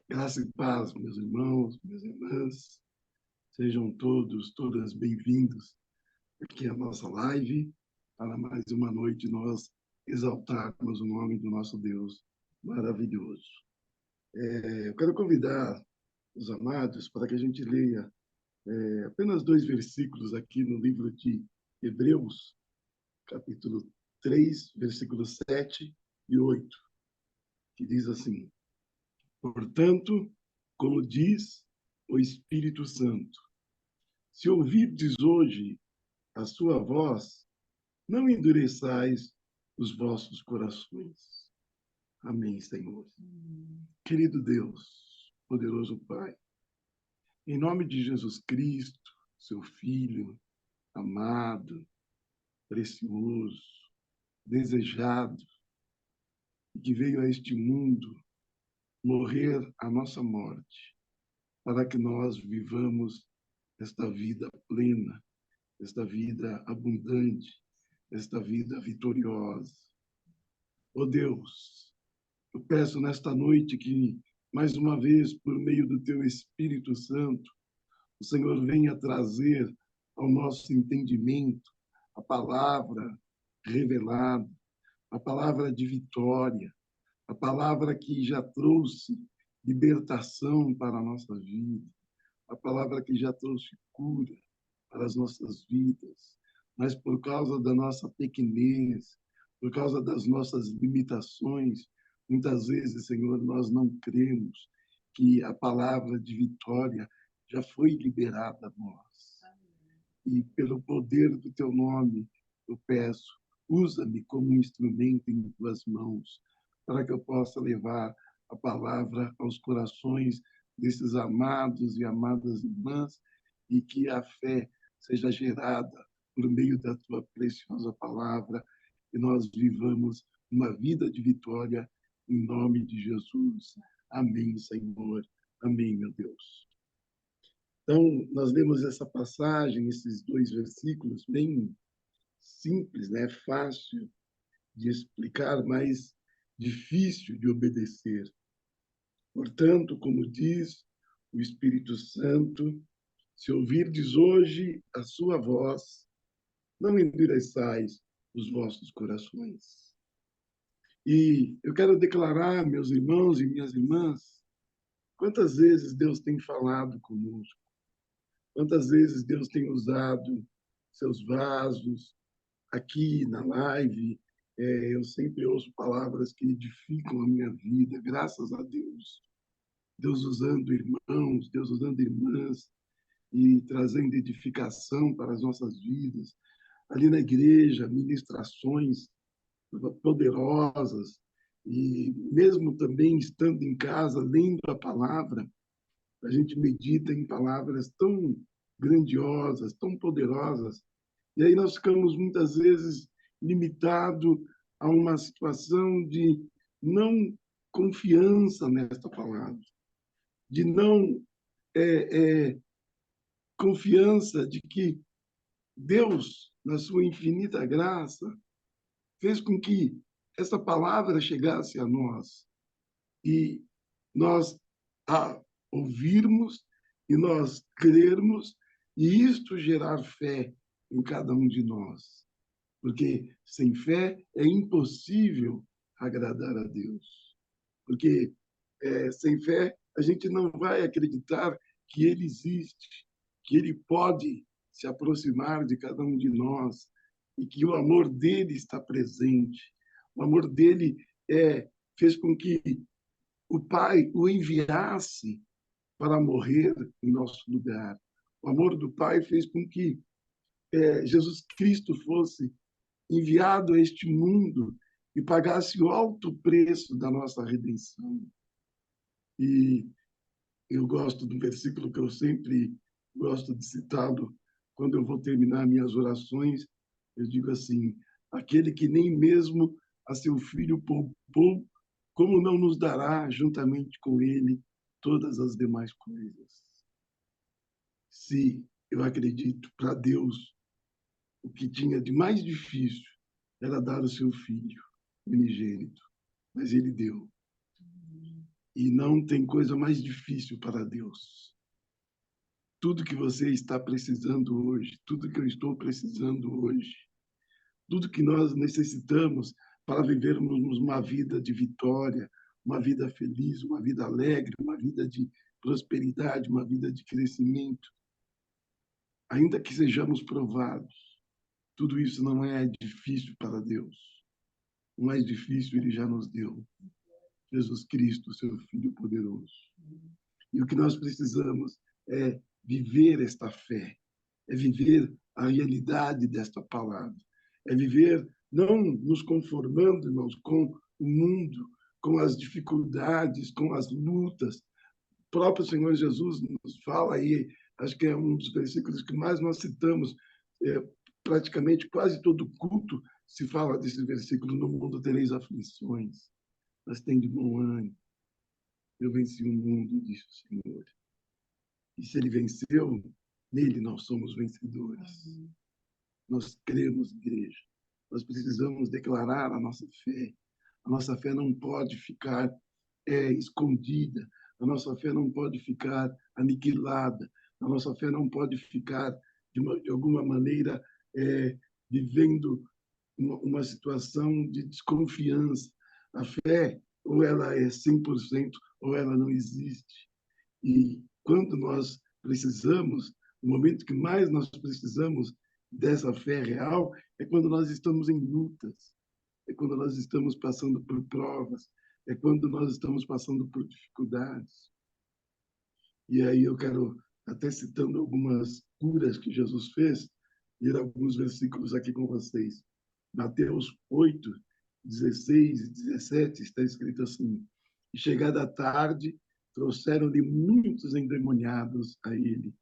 Graça e paz, meus irmãos, minhas irmãs, sejam todos, todas bem-vindos aqui à nossa live, para mais uma noite nós exaltarmos o nome do nosso Deus maravilhoso. Eu quero convidar os amados para que a gente leia apenas 2 versículos aqui no livro de Hebreus, capítulo 3, versículos 7 e 8, que diz assim: Portanto, como diz o Espírito Santo, se ouvirdes hoje a sua voz, não endureçais os vossos corações. Amém, Senhor. Querido Deus, poderoso Pai, em nome de Jesus Cristo, seu Filho, amado, precioso, desejado, que veio a este mundo morrer a nossa morte, para que nós vivamos esta vida plena, esta vida abundante, esta vida vitoriosa. Oh Deus, eu peço nesta noite que, mais uma vez, por meio do Teu Espírito Santo, o Senhor venha trazer ao nosso entendimento a palavra revelada, a palavra de vitória, a palavra que já trouxe libertação para a nossa vida, a palavra que já trouxe cura para as nossas vidas, mas por causa da nossa pequenez, por causa das nossas limitações, muitas vezes, Senhor, nós não cremos que a palavra de vitória já foi liberada a nós. E pelo poder do teu nome, eu peço, usa-me como um instrumento em tuas mãos, para que eu possa levar a palavra aos corações desses amados e amadas irmãs, e que a fé seja gerada por meio da tua preciosa palavra, e nós vivamos uma vida de vitória em nome de Jesus. Amém, Senhor. Amém, meu Deus. Então, nós lemos essa passagem, esses 2 versículos, bem simples, né? Fácil de explicar, mas difícil de obedecer. Portanto, como diz o Espírito Santo, se ouvirdes hoje a sua voz, não endureçais os vossos corações. E eu quero declarar, meus irmãos e minhas irmãs, quantas vezes Deus tem falado conosco, quantas vezes Deus tem usado seus vasos aqui na live. Eu sempre ouço palavras que edificam a minha vida, graças a Deus. Deus usando irmãos, Deus usando irmãs e trazendo edificação para as nossas vidas. Ali na igreja, ministrações poderosas, e mesmo também estando em casa, lendo a palavra, a gente medita em palavras tão grandiosas, tão poderosas, e aí nós ficamos muitas vezes limitados a uma situação de não confiança nesta palavra, de não confiança de que Deus, na sua infinita graça, fez com que essa palavra chegasse a nós e nós a ouvirmos e nós crermos e isto gerar fé em cada um de nós. Porque sem fé é impossível agradar a Deus. Porque sem fé a gente não vai acreditar que Ele existe, que Ele pode se aproximar de cada um de nós e que o amor dele está presente. O amor dele fez com que o Pai o enviasse para morrer em nosso lugar. O amor do Pai fez com que Jesus Cristo fosse enviado a este mundo e pagasse o alto preço da nossa redenção. E eu gosto do versículo que eu sempre gosto de citá-lo quando eu vou terminar minhas orações. Eu digo assim: aquele que nem mesmo a seu filho poupou, como não nos dará juntamente com ele todas as demais coisas? Se eu acredito, para Deus, o que tinha de mais difícil era dar o seu filho unigênito, mas ele deu. E não tem coisa mais difícil para Deus. Tudo que você está precisando hoje, tudo que eu estou precisando hoje, tudo que nós necessitamos para vivermos uma vida de vitória, uma vida feliz, uma vida alegre, uma vida de prosperidade, uma vida de crescimento, ainda que sejamos provados, tudo isso não é difícil para Deus. O mais difícil ele já nos deu. Jesus Cristo, seu Filho poderoso. E o que nós precisamos é viver esta fé, é viver a realidade desta palavra, é viver não nos conformando, irmãos, com o mundo, com as dificuldades, com as lutas. O próprio Senhor Jesus nos fala aí, acho que é um dos versículos que mais nós citamos, praticamente quase todo culto se fala desse versículo: no mundo tereis aflições, mas tem de bom ânimo. Eu venci o mundo, disse o Senhor. E se ele venceu, nele nós somos vencedores. Nós cremos, igreja. Nós precisamos declarar a nossa fé. A nossa fé não pode ficar escondida. A nossa fé não pode ficar aniquilada. A nossa fé não pode ficar, de alguma maneira, vivendo uma situação de desconfiança. A fé, ou ela é 100%, ou ela não existe. E quando nós precisamos, o momento que mais nós precisamos dessa fé real é quando nós estamos em lutas, é quando nós estamos passando por provas, é quando nós estamos passando por dificuldades. E aí eu quero, até citando algumas curas que Jesus fez, ler alguns versículos aqui com vocês. Mateus 8, 16 e 17, está escrito assim: e chegada a tarde, trouxeram-lhe muitos endemoniados a ele.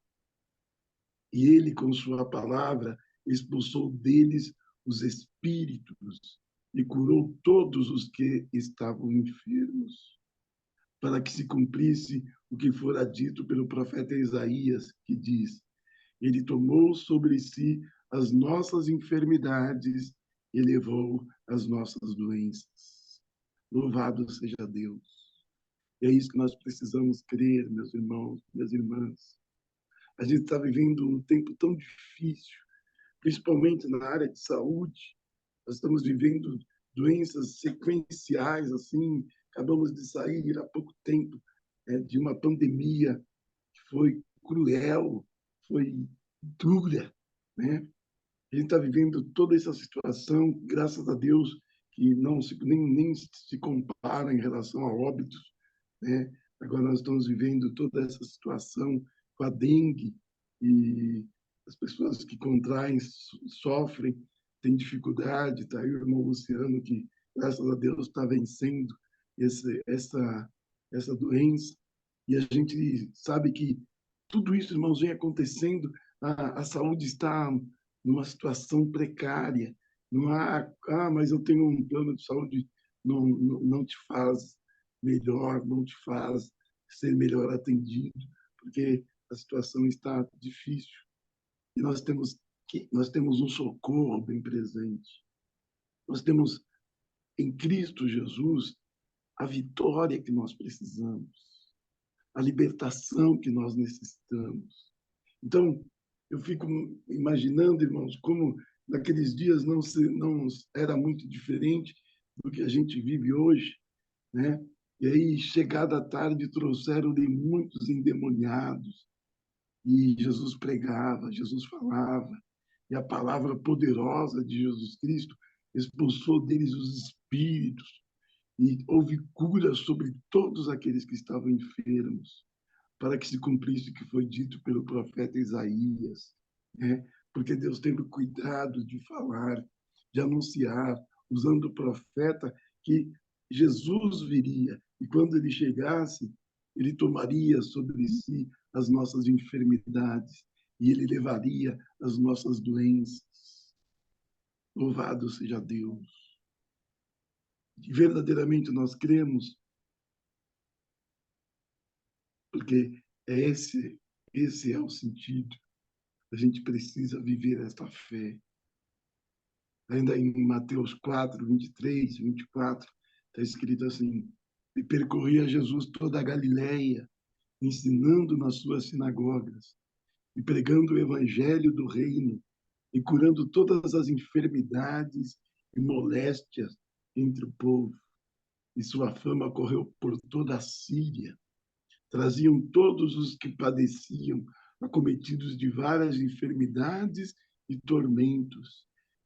E ele, com sua palavra, expulsou deles os espíritos e curou todos os que estavam enfermos, para que se cumprisse o que fora dito pelo profeta Isaías, que diz: ele tomou sobre si as nossas enfermidades e levou as nossas doenças. Louvado seja Deus. E é isso que nós precisamos crer, meus irmãos, minhas irmãs. A gente está vivendo um tempo tão difícil, principalmente na área de saúde. Nós estamos vivendo doenças sequenciais, assim. Acabamos de sair há pouco tempo de uma pandemia que foi cruel, foi dura, né? A gente está vivendo toda essa situação, graças a Deus, que não se, nem se compara em relação a óbitos, né? Agora nós estamos vivendo toda essa situação com a dengue e as pessoas que contraem sofrem, têm dificuldade. Tá aí o irmão Luciano que, graças a Deus, está vencendo essa doença. E a gente sabe que tudo isso, irmãos, vem acontecendo. A saúde está numa situação precária. Não há, mas eu tenho um plano de saúde, não te faz melhor, não te faz ser melhor atendido, porque a situação está difícil. E nós temos um socorro bem presente. Nós temos em Cristo Jesus a vitória que nós precisamos, a libertação que nós necessitamos. Então, eu fico imaginando, irmãos, como naqueles dias não era muito diferente do que a gente vive hoje, né? E aí, chegada a tarde, trouxeram-lhe muitos endemoniados. E Jesus pregava, Jesus falava. E a palavra poderosa de Jesus Cristo expulsou deles os espíritos. E houve cura sobre todos aqueles que estavam enfermos, para que se cumprisse o que foi dito pelo profeta Isaías, né? Porque Deus teve cuidado de falar, de anunciar, usando o profeta, que Jesus viria e quando ele chegasse, ele tomaria sobre si as nossas enfermidades e ele levaria as nossas doenças. Louvado seja Deus. E verdadeiramente nós cremos, porque esse é o sentido. A gente precisa viver esta fé. Ainda em Mateus 4, 23, 24, está escrito assim: E percorria Jesus toda a Galileia, ensinando nas suas sinagogas e pregando o evangelho do reino e curando todas as enfermidades e moléstias entre o povo. E sua fama correu por toda a Síria. Traziam todos os que padeciam, acometidos de várias enfermidades e tormentos,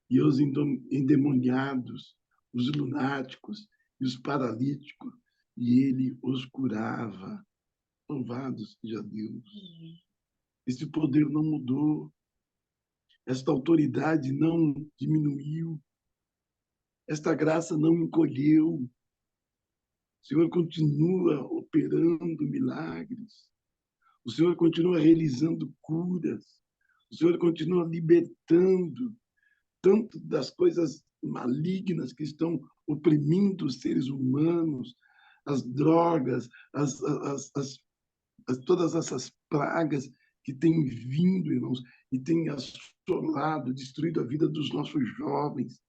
e os endemoniados, os lunáticos e os paralíticos, e ele os curava. Louvado seja Deus. Esse poder não mudou, esta autoridade não diminuiu, esta graça não encolheu. O Senhor continua operando milagres. O Senhor continua realizando curas. O Senhor continua libertando tanto das coisas malignas que estão oprimindo os seres humanos, as drogas, todas essas pragas que têm vindo, irmãos, e têm assolado, destruído a vida dos nossos jovens,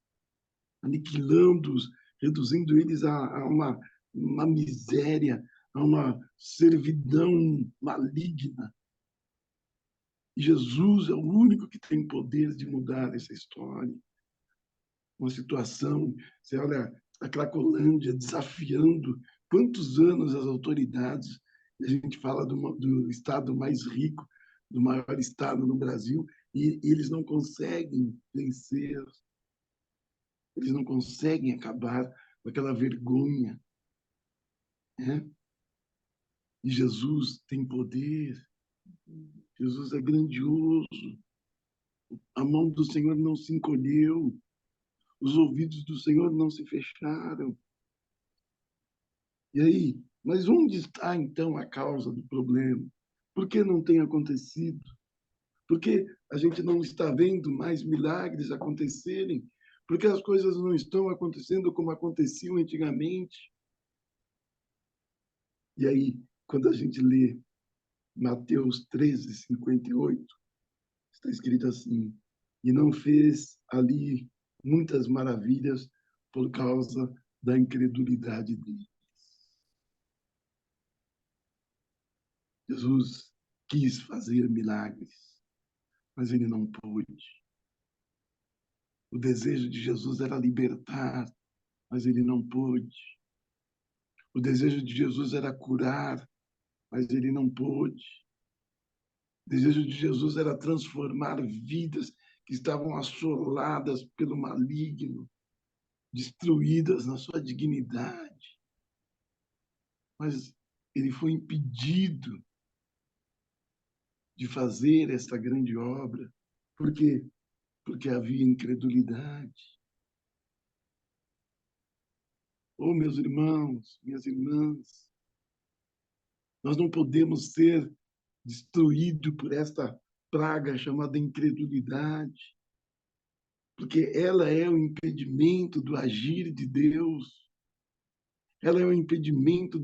aniquilando-os, reduzindo eles a uma miséria, a uma servidão maligna. E Jesus é o único que tem poder de mudar essa história. Uma situação, você olha a Cracolândia desafiando quantos anos as autoridades, a gente fala do estado mais rico, do maior estado no Brasil, e eles não conseguem vencer, eles não conseguem acabar com aquela vergonha. Né? E Jesus tem poder, Jesus é grandioso, a mão do Senhor não se encolheu, os ouvidos do Senhor não se fecharam. E aí, mas onde está então a causa do problema? Por que não tem acontecido? Por que a gente não está vendo mais milagres acontecerem? Por que as coisas não estão acontecendo como aconteciam antigamente? E aí, quando a gente lê Mateus 13:58, está escrito assim: e não fez ali muitas maravilhas por causa da incredulidade deles. Jesus quis fazer milagres, mas ele não pôde. O desejo de Jesus era libertar, mas ele não pôde. O desejo de Jesus era curar, mas ele não pôde. O desejo de Jesus era transformar vidas que estavam assoladas pelo maligno, destruídas na sua dignidade. Mas ele foi impedido de fazer essa grande obra. Por quê? Porque havia incredulidade. Oh, meus irmãos, minhas irmãs, nós não podemos ser destruídos por esta praga chamada incredulidade, porque ela é o impedimento do agir de Deus, ela é o impedimento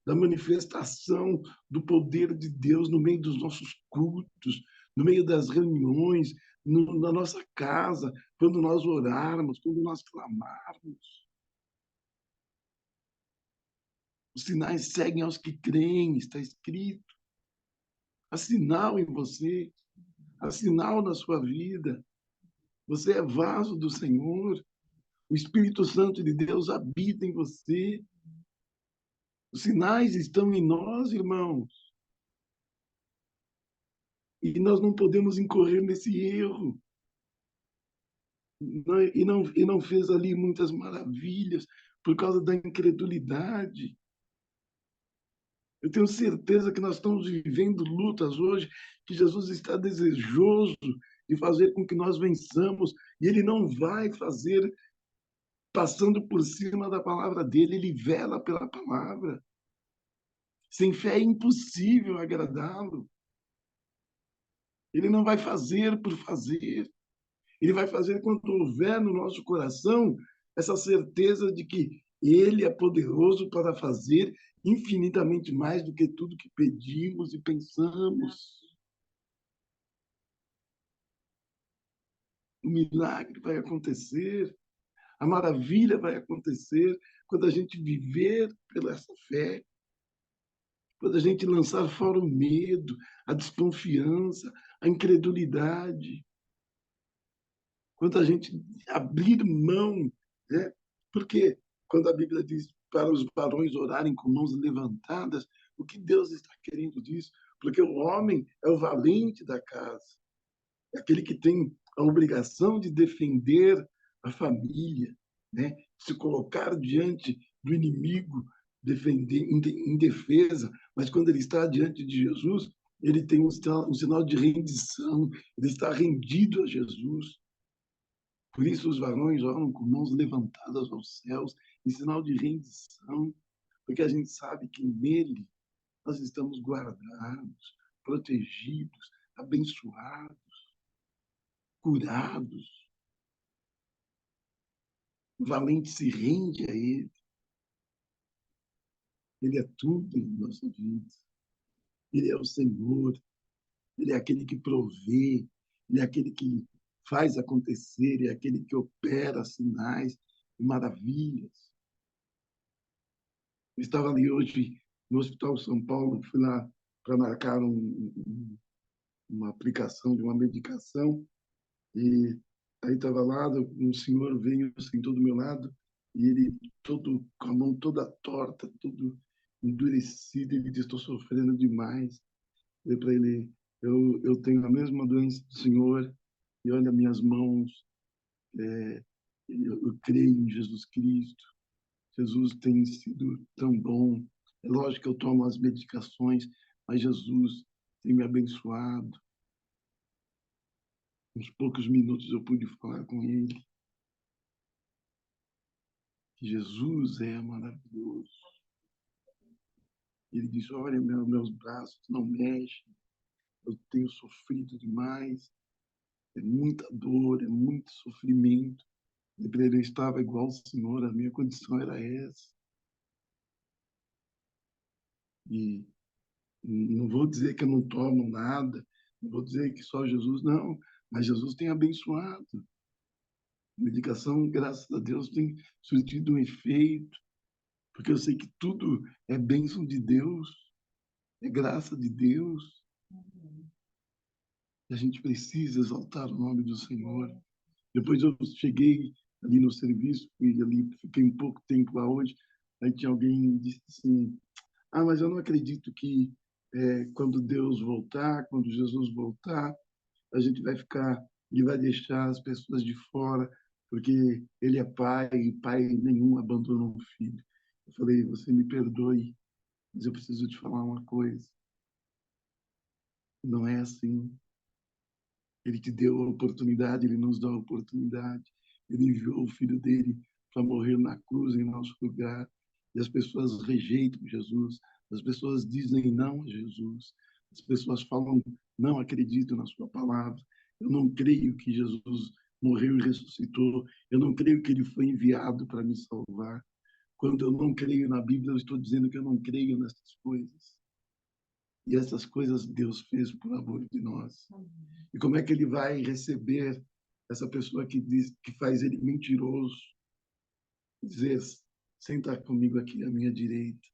da manifestação do poder de Deus no meio dos nossos cultos, no meio das reuniões, na nossa casa, quando nós orarmos, quando nós clamarmos. Os sinais seguem aos que creem, está escrito. Há sinal em você, há sinal na sua vida. Você é vaso do Senhor. O Espírito Santo de Deus habita em você. Os sinais estão em nós, irmãos. E nós não podemos incorrer nesse erro. E não fez ali muitas maravilhas por causa da incredulidade. Eu tenho certeza que nós estamos vivendo lutas hoje que Jesus está desejoso de fazer com que nós vençamos, e ele não vai fazer passando por cima da palavra dele, ele vela pela palavra. Sem fé é impossível agradá-lo. Ele não vai fazer por fazer. Ele vai fazer quando houver no nosso coração essa certeza de que ele é poderoso para fazer infinitamente mais do que tudo que pedimos e pensamos. O milagre vai acontecer, a maravilha vai acontecer, quando a gente viver pela essa fé, quando a gente lançar fora o medo, a desconfiança, a incredulidade, quando a gente abrir mão, né? Porque quando a Bíblia diz para os varões orarem com mãos levantadas, o que Deus está querendo disso? Porque o homem é o valente da casa, é aquele que tem a obrigação de defender a família, né? Se colocar diante do inimigo, defender em defesa, mas quando ele está diante de Jesus, ele tem um sinal de rendição, ele está rendido a Jesus. Por isso os varões oram com mãos levantadas aos céus, em sinal de rendição, porque a gente sabe que nele nós estamos guardados, protegidos, abençoados, curados. O valente se rende a ele. Ele é tudo em nossa vida. Ele é o Senhor. Ele é aquele que provê. Ele é aquele que faz acontecer. Ele é aquele que opera sinais e maravilhas. Eu estava ali hoje no Hospital São Paulo, fui lá para marcar uma aplicação de uma medicação, e aí estava lá, um senhor veio, sentou do meu lado, e ele todo com a mão toda torta, todo endurecido, ele disse: estou sofrendo demais. Eu falei para ele: eu tenho a mesma doença do senhor, e olha minhas mãos, é, eu creio em Jesus Cristo. Jesus tem sido tão bom. É lógico que eu tomo as medicações, mas Jesus tem me abençoado. Uns poucos minutos eu pude falar com ele. Jesus é maravilhoso. Ele disse: olha, meus braços não mexem, eu tenho sofrido demais, é muita dor, é muito sofrimento. Eu estava igual ao Senhor, a minha condição era essa. E não vou dizer que eu não tomo nada, não vou dizer que só Jesus, não, mas Jesus tem abençoado. A medicação, graças a Deus, tem surtido um efeito, porque eu sei que tudo é bênção de Deus, é graça de Deus. E a gente precisa exaltar o nome do Senhor. Depois eu cheguei ali no serviço, fui ali, fiquei um pouco tempo lá hoje, aí tinha alguém que disse assim: ah, mas eu não acredito que quando Deus voltar, quando Jesus voltar, a gente vai ficar, ele vai deixar as pessoas de fora, porque ele é pai e pai nenhum abandona um filho. Eu falei: você me perdoe, mas eu preciso te falar uma coisa. Não é assim. Ele te deu a oportunidade, ele nos dá a oportunidade. Ele enviou o filho dele para morrer na cruz em nosso lugar. E as pessoas rejeitam Jesus, as pessoas dizem não a Jesus, as pessoas falam: não acredito na sua palavra, eu não creio que Jesus morreu e ressuscitou, eu não creio que ele foi enviado para me salvar. Quando eu não creio na Bíblia, eu estou dizendo que eu não creio nessas coisas. E essas coisas Deus fez por amor de nós. E como é que ele vai receber essa pessoa que diz, que faz ele mentiroso, dizer: senta comigo aqui à minha direita?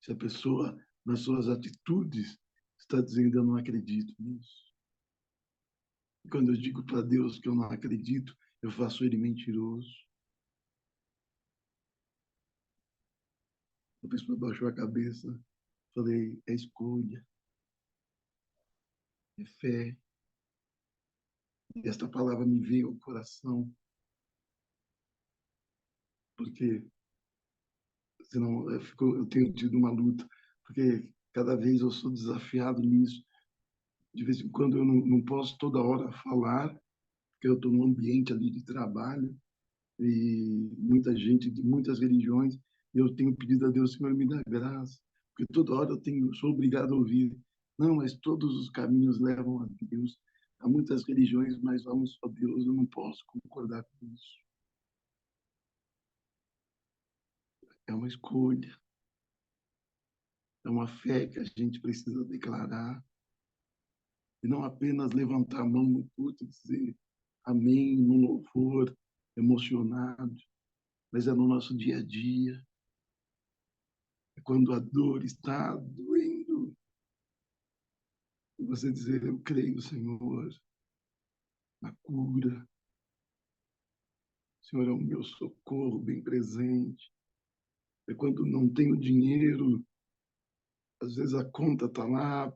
Se a pessoa, nas suas atitudes, está dizendo: eu não acredito nisso. E quando eu digo para Deus que eu não acredito, eu faço ele mentiroso. A pessoa baixou a cabeça, falei: é escolha, é fé. E esta palavra me veio ao coração, porque senão eu tenho tido uma luta, porque cada vez eu sou desafiado nisso. De vez em quando eu não posso toda hora falar, porque eu estou num ambiente ali de trabalho e muita gente de muitas religiões, e eu tenho pedido a Deus: Senhor, me dá graça, porque toda hora sou obrigado a ouvir: não, mas todos os caminhos levam a Deus. Há muitas religiões, mas há um só Deus. Eu não posso concordar com isso. É uma escolha, é uma fé que a gente precisa declarar, e não apenas levantar a mão no culto e dizer amém, no louvor, emocionado. mas é no nosso dia a dia. É quando a dor está doendo. E você dizer, eu creio, Senhor, na cura. O Senhor é o meu socorro bem presente. É quando não tenho dinheiro, às vezes a conta está lá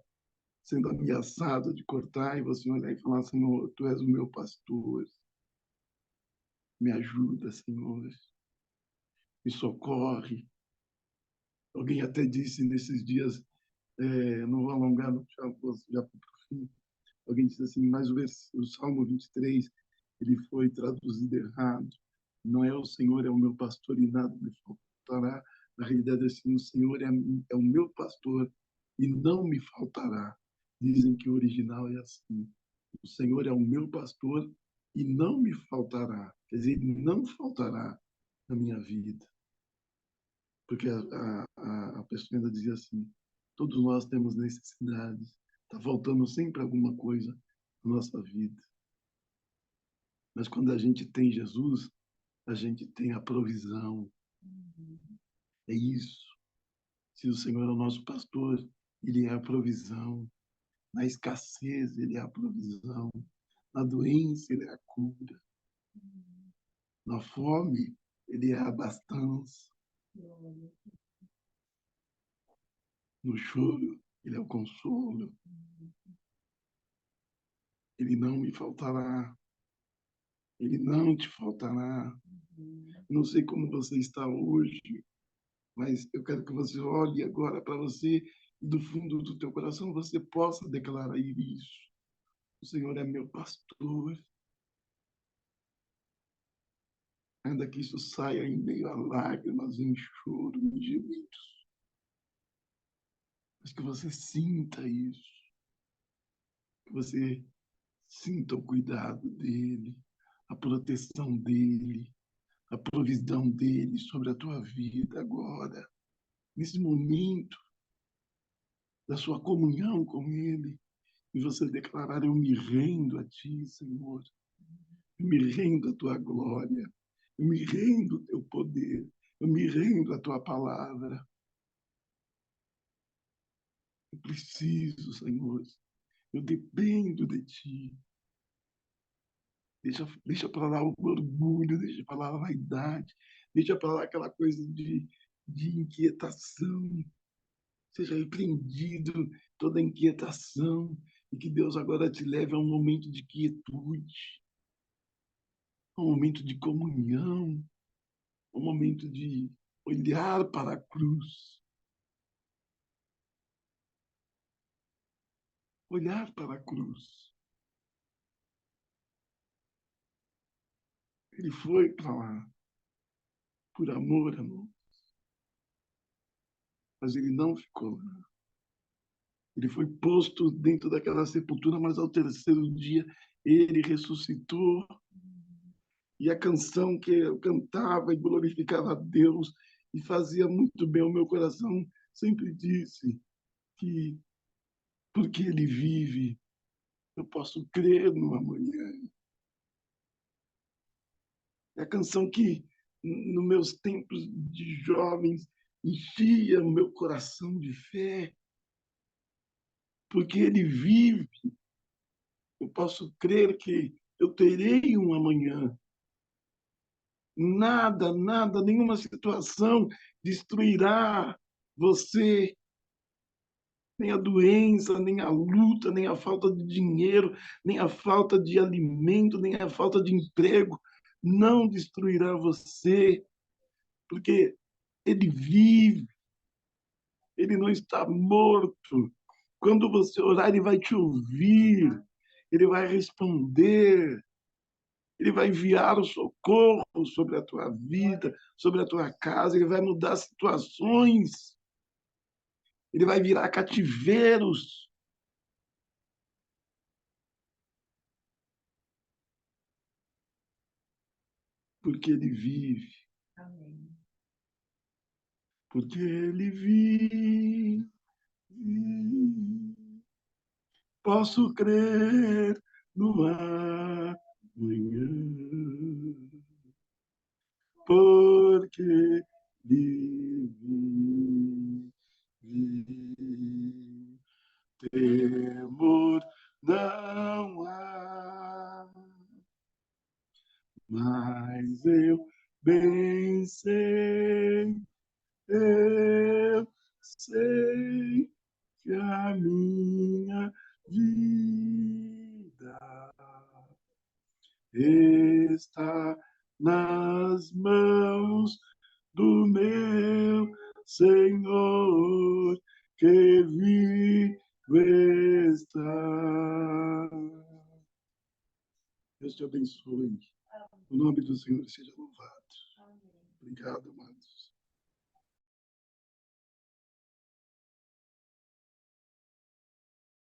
sendo ameaçada de cortar, e você olhar e falar, Senhor, Tu és o meu pastor. Me ajuda, Senhor. Me socorre. Alguém até disse nesses dias, não vou alongar, já para o fim, alguém disse assim, mas o Salmo 23, ele foi traduzido errado. Não é o Senhor, é o meu pastor e nada me faltará. Na realidade, assim, o Senhor é o meu pastor e não me faltará. Dizem que o original é assim. O Senhor é o meu pastor e não me faltará. Quer dizer, ele não faltará na minha vida. Porque a pessoa ainda dizia assim, todos nós temos necessidades. Está faltando sempre alguma coisa na nossa vida. Mas quando a gente tem Jesus, a gente tem a provisão. É isso. Se o Senhor é o nosso pastor, Ele é a provisão. Na escassez, Ele é a provisão. Na doença, Ele é a cura. Na fome, Ele é a abastança. No choro, Ele é o consolo. Ele não me faltará. Ele não te faltará. Não sei como você está hoje, mas eu quero que você olhe agora para você e do fundo do teu coração você possa declarar isso. O Senhor é meu pastor. Ainda que isso saia em meio a lágrimas, em choro, em gemidos. Mas que você sinta isso. Que você sinta o cuidado dele, a proteção dele, a provisão dele sobre a tua vida agora. Nesse momento da sua comunhão com ele. E você declarar, eu me rendo a ti, Senhor. Eu me rendo à tua glória. Eu me rendo ao teu poder. Eu me rendo à tua palavra. Eu preciso, Senhor. Eu dependo de ti. Deixa para lá o orgulho, deixa para lá a vaidade, deixa para lá aquela coisa de inquietação. Seja repreendido toda inquietação e que Deus agora te leve a um momento de quietude, a um momento de comunhão, a um momento de olhar para a cruz, olhar para a cruz. Ele foi para lá por amor, amor, mas ele não ficou lá. Ele foi posto dentro daquela sepultura, mas ao terceiro dia ele ressuscitou. E a canção que eu cantava e glorificava a Deus e fazia muito bem ao meu coração sempre disse que porque ele vive, eu posso crer no amanhã. É a canção que, nos meus tempos de jovens, enchia o meu coração de fé, porque ele vive, eu posso crer que eu terei um amanhã. Nada, nada, nenhuma situação destruirá você, nem a doença, nem a luta, nem a falta de dinheiro, nem a falta de alimento, nem a falta de emprego, não destruirá você, porque ele vive, ele não está morto. Quando você orar, ele vai te ouvir, ele vai responder, ele vai enviar o socorro sobre a tua vida, sobre a tua casa, ele vai mudar situações, ele vai virar cativeiros, porque ele vive. Amém. Porque ele vive, posso crer no amanhã. porque vive. Temor não há, mas eu bem sei, eu sei que a minha vida está nas mãos do meu Senhor, que vive está. Deus te abençoe. O nome do Senhor seja louvado. Obrigado, mano.